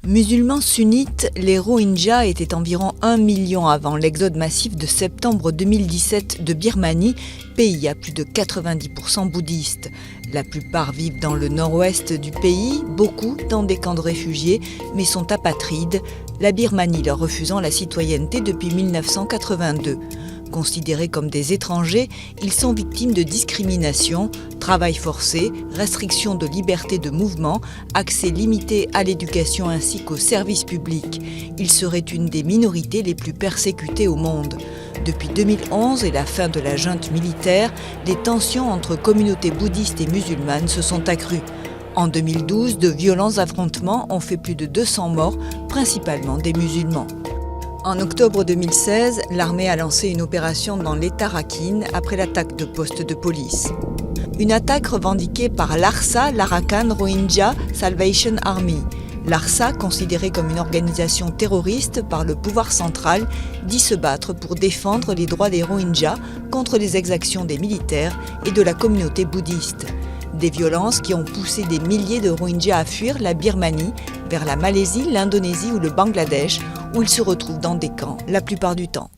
Musulmans sunnites, les Rohingyas étaient environ 1 million avant l'exode massif de septembre 2017 de Birmanie, pays à plus de 90% bouddhistes. La plupart vivent dans le nord-ouest du pays, beaucoup dans des camps de réfugiés, mais sont apatrides, la Birmanie leur refusant la citoyenneté depuis 1982. Considérés comme des étrangers, ils sont victimes de discrimination, travail forcé, restriction de liberté de mouvement, accès limité à l'éducation ainsi qu'aux services publics. Ils seraient une des minorités les plus persécutées au monde. Depuis 2011 et la fin de la junte militaire, les tensions entre communautés bouddhistes et musulmanes se sont accrues. En 2012, de violents affrontements ont fait plus de 200 morts, principalement des musulmans. En octobre 2016, l'armée a lancé une opération dans l'État Rakhine après l'attaque de postes de police. Une attaque revendiquée par l'ARSA, l'Arakan Rohingya Salvation Army. L'ARSA, considérée comme une organisation terroriste par le pouvoir central, dit se battre pour défendre les droits des Rohingyas contre les exactions des militaires et de la communauté bouddhiste. Des violences qui ont poussé des milliers de Rohingyas à fuir la Birmanie vers la Malaisie, l'Indonésie ou le Bangladesh, où ils se retrouvent dans des camps la plupart du temps.